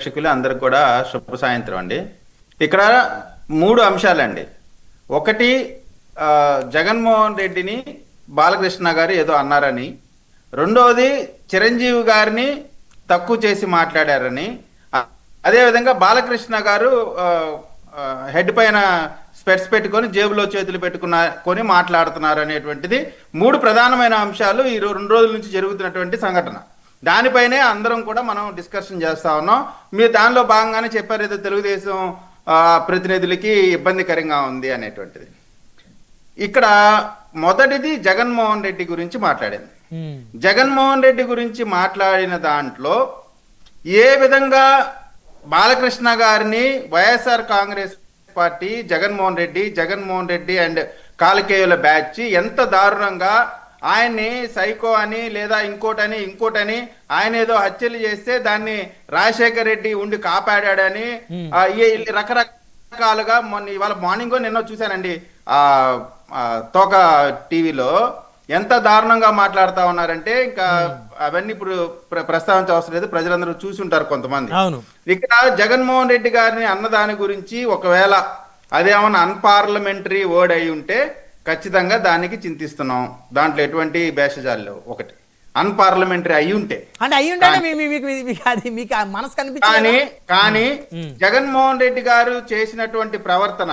ప్రేక్షకులు అందరికి కూడా శుభ సాయంత్రం అండి. ఇక్కడ మూడు అంశాలండి. ఒకటి, జగన్మోహన్ రెడ్డిని బాలకృష్ణ గారు ఏదో అన్నారని. రెండవది, చిరంజీవి గారిని తక్కువ చేసి మాట్లాడారని. అదేవిధంగా బాలకృష్ణ గారు హెడ్ పైన స్పెట్స్ పెట్టుకొని జేబులో చేతులు కొని మాట్లాడుతున్నారు అనేటువంటిది మూడు ప్రధానమైన అంశాలు ఈ 2 రోజుల నుంచి జరుగుతున్నటువంటి సంఘటన. దానిపైనే అందరం కూడా మనం డిస్కషన్ చేస్తా ఉన్నాం. మీరు దానిలో భాగంగానే చెప్పారు, ఏదో తెలుగుదేశం ప్రతినిధులకి ఇబ్బందికరంగా ఉంది అనేటువంటిది. ఇక్కడ మొదటిది జగన్మోహన్ రెడ్డి గురించి మాట్లాడింది. జగన్మోహన్ రెడ్డి గురించి మాట్లాడిన దాంట్లో ఏ విధంగా బాలకృష్ణ గారిని వైఎస్ఆర్ కాంగ్రెస్ పార్టీ, జగన్మోహన్ రెడ్డి అండ్ కాలకేయుల బ్యాచ్ ఎంత దారుణంగా ఆయన్ని సైకో అని లేదా ఇంకోటని ఆయన ఏదో హత్యలు చేస్తే దాన్ని రాజశేఖర్ రెడ్డి ఉండి కాపాడాడని రకరకాలుగా ఇవాళ మార్నింగ్ నిన్న చూశానండి తోక టీవీలో ఎంత దారుణంగా మాట్లాడుతా ఉన్నారంటే ఇంకా అవన్నీ ఇప్పుడు ప్రస్తావించ అవసరం లేదు, ప్రజలందరూ చూసి ఉంటారు కొంతమంది. ఇక్కడ జగన్మోహన్ రెడ్డి గారిని అన్నదాని గురించి ఒకవేళ అదేమన్నా అన్పార్లమెంటరీ వర్డ్ అయి ఉంటే ఖచ్చితంగా దానికి చింతిస్తున్నాం. దాంట్లో ఎటువంటి భేషజాలు లేవు. ఒకటి అన్పార్లమెంటరీ అయి ఉంటే కానీ జగన్మోహన్ రెడ్డి గారు చేసినటువంటి ప్రవర్తన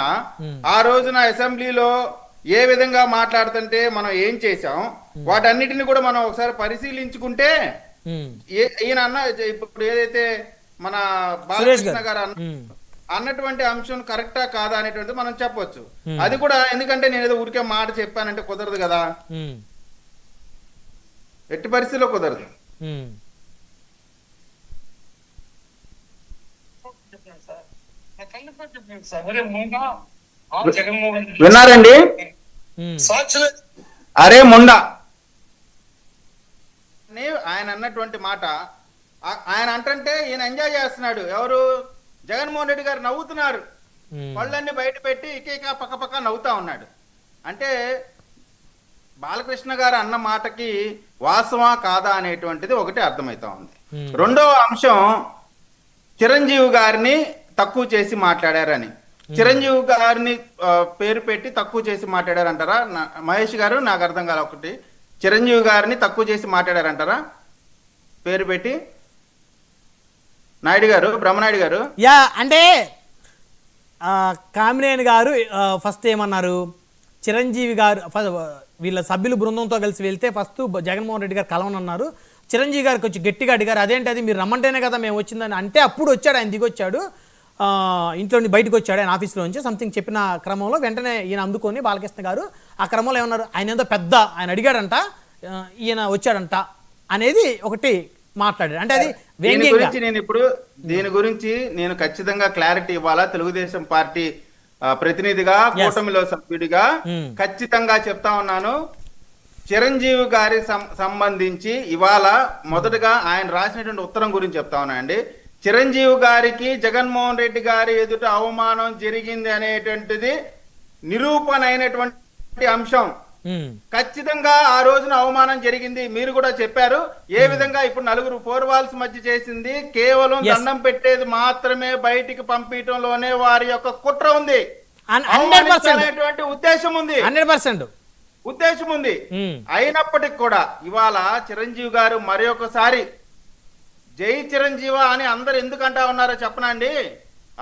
ఆ రోజున అసెంబ్లీలో ఏ విధంగా మాట్లాడుతుంటే మనం ఏం చేశాం వాటన్నిటిని కూడా మనం ఒకసారి పరిశీలించుకుంటే ఈయన అన్న ఇప్పుడు ఏదైతే మన బాలకృష్ణ గారు అన్నటువంటి అంశం కరెక్టా కాదా అనేటువంటిది మనం చెప్పొచ్చు. అది కూడా ఎందుకంటే నేను ఏదో ఊరికే మాట చెప్పానంటే కుదరదు కదా, ఎట్టి పరిస్థితిలో కుదరదు. విన్నారండి? అరే ముండా ఆయన అన్నటువంటి మాట ఆయన అంటే ఈయన ఎంజాయ్ చేస్తున్నాడు. ఎవరు? జగన్మోహన్ రెడ్డి గారు నవ్వుతున్నారు, పళ్ళన్నీ బయట పెట్టి ఇక పక్క నవ్వుతా ఉన్నాడు. అంటే బాలకృష్ణ గారు అన్న మాటకి వాస్తవా కాదా అనేటువంటిది ఒకటి అర్థమవుతా ఉంది. రెండవ అంశం, చిరంజీవి గారిని తక్కువ చేసి మాట్లాడారని. చిరంజీవి గారిని పేరు పెట్టి తక్కువ చేసి మాట్లాడారంటారా మహేష్ గారు? నాకు అర్థం కాదు. ఒకటి, చిరంజీవి గారిని తక్కువ చేసి మాట్లాడారంటారా పేరు పెట్టి? నాయుడు గారు, బ్రహ్మనాయుడు గారు. అంటే కామినేని గారు ఫస్ట్ ఏమన్నారు, చిరంజీవి గారు వీళ్ళ సభ్యులు బృందంతో కలిసి వెళ్తే ఫస్ట్ జగన్మోహన్ రెడ్డి గారు కలవనన్నారు. చిరంజీవి గారికి వచ్చి గట్టిగా అడిగారు, అదేంటి అది మీరు రమ్మంటేనే కదా మేము వచ్చిందని. అంటే అప్పుడు వచ్చాడు, ఆయన దిగొచ్చాడు, ఇంట్లో బయటకు వచ్చాడు ఆయన ఆఫీస్లో నుంచి. సంథింగ్ చెప్పిన క్రమంలో వెంటనే ఈయన అందుకొని బాలకృష్ణ గారు ఆ క్రమంలో ఏమన్నారు, ఆయన ఏదో పెద్ద ఆయన అడిగాడంట, ఈయన వచ్చాడంట అనేది ఒకటి మాట్లాడారు. అంటే అది దీని గురించి నేను ఖచ్చితంగా క్లారిటీ ఇవ్వాలా. తెలుగుదేశం పార్టీ ప్రతినిధిగా, కూటమిలో సభ్యుడిగా ఖచ్చితంగా చెప్తా ఉన్నాను. చిరంజీవి గారి సంబంధించి ఇవాళ మొదటగా ఆయన రాసినటువంటి ఉత్తరం గురించి చెప్తా ఉన్నా అండి. చిరంజీవి గారికి జగన్మోహన్ రెడ్డి గారి ఎదుట అవమానం జరిగింది అనేటువంటిది నిరూపణ అయినటువంటి అంశం. ఖచ్చితంగా ఆ రోజున అవమానం జరిగింది. మీరు కూడా చెప్పారు ఏ విధంగా ఇప్పుడు నలుగురు 4 వాల్స్ మధ్య చేసింది కేవలం దండం పెట్టేది మాత్రమే బయటికి పంపించడంలోనే వారి యొక్క కుట్ర ఉంది, అనేటువంటి ఉద్దేశం ఉంది, 100% ఉద్దేశం ఉంది. అయినప్పటికి కూడా ఇవాళ చిరంజీవి గారు మరొకసారి జై చిరంజీవ అని అందరు ఎందుకంటా ఉన్నారో చెప్పనండి.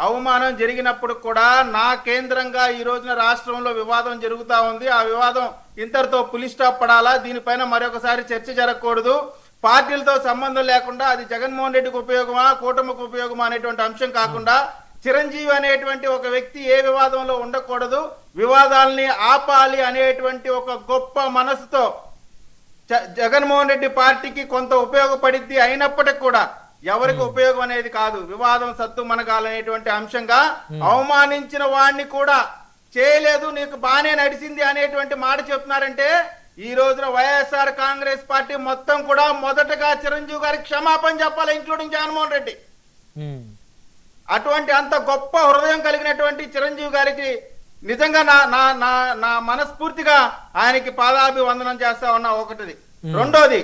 అవమానం జరిగినప్పుడు కూడా నా కేంద్రంగా ఈ రోజున రాష్ట్రంలో వివాదం జరుగుతా ఉంది. ఆ వివాదం ఇంతటితో పులి స్టాప్ పడాలా, దీనిపైన మరొకసారి చర్చ జరగకూడదు, పార్టీలతో సంబంధం లేకుండా అది జగన్మోహన్ రెడ్డికి ఉపయోగమా కూటమికి ఉపయోగమా అనేటువంటి అంశం కాకుండా చిరంజీవి అనేటువంటి ఒక వ్యక్తి ఏ వివాదంలో ఉండకూడదు, వివాదాలని ఆపాలి అనేటువంటి ఒక గొప్ప మనసుతో జగన్మోహన్ రెడ్డి పార్టీకి కొంత ఉపయోగపడిద్ది. అయినప్పటికీ కూడా ఎవరికి ఉపయోగం అనేది కాదు, వివాదం సత్తు మనగాలనేటువంటి అంశంగా అవమానించిన వాడిని కూడా చేయలేదు, నీకు బానే నడిచింది అనేటువంటి మాట చెప్తున్నారంటే ఈ రోజున వైఎస్ఆర్ కాంగ్రెస్ పార్టీ మొత్తం కూడా మొదటగా చిరంజీవి గారికి క్షమాపణ చెప్పాలి, ఇంక్లూడింగ్ జగన్మోహన్ రెడ్డి. అటువంటి అంత గొప్ప హృదయం కలిగినటువంటి చిరంజీవి గారికి నిజంగా నా మనస్ఫూర్తిగా ఆయనకి పాదాభివందనం చేస్తా ఉన్నా. ఒకటిది. రెండోది,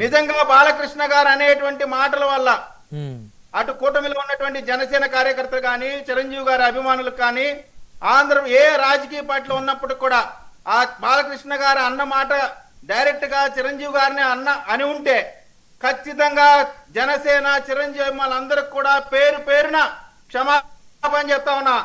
నిజంగా బాలకృష్ణ గారు అనేటువంటి మాటల వల్ల అటు కూటమిలో ఉన్నటువంటి జనసేన కార్యకర్తలు కానీ చిరంజీవి గారి అభిమానులకు కానీ ఏ రాజకీయ పార్టీలో ఉన్నప్పుడు కూడా ఆ బాలకృష్ణ గారు అన్న మాట డైరెక్ట్ గా చిరంజీవి గారిని అని ఉంటే ఖచ్చితంగా జనసేన చిరంజీవి అభిమానులందరికి కూడా పేరు పేరున క్షమాపణ చెప్తా ఉన్నా.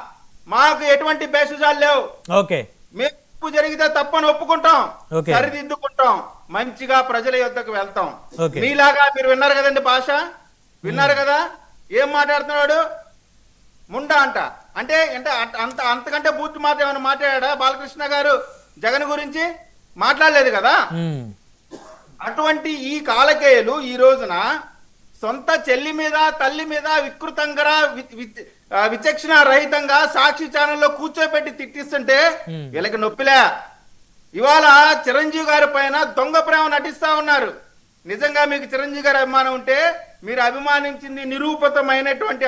మాకు ఎటువంటి బేసుజాలు లేవు. ఓకే, మేము జరిగితే తప్పని ఒప్పుకుంటాం, ఓకే, సరిదిద్దుకుంటాం, మంచిగా ప్రజల యొద్దకు వెళ్తాం. ఓకే. మీలాగా మీరు విన్నారు కదండి భాష, విన్నారు కదా ఏం మాట్లాడుతున్నాడు, ముండా అంటే అంతకంటే బూత్ మాట ఏమైనా మాట్లాడా బాలకృష్ణ గారు జగన్ గురించి? మాట్లాడలేదు కదా. అటువంటి ఈ కాలకేయులు ఈ రోజున సొంత చెల్లి మీద తల్లి మీద వికృతంగా విచక్షణ రహితంగా సాక్షి ఛానల్లో కూర్చోబెట్టి తిట్టిస్తుంటే వీళ్ళకి నొప్పిలే. ఇవాళ చిరంజీవి గారి పైన దొంగ ప్రేమ నటిస్తా ఉన్నారు. నిజంగా మీకు చిరంజీవి గారి అభిమానం ఉంటే మీరు అభిమానించింది నిరూపితమైనటువంటి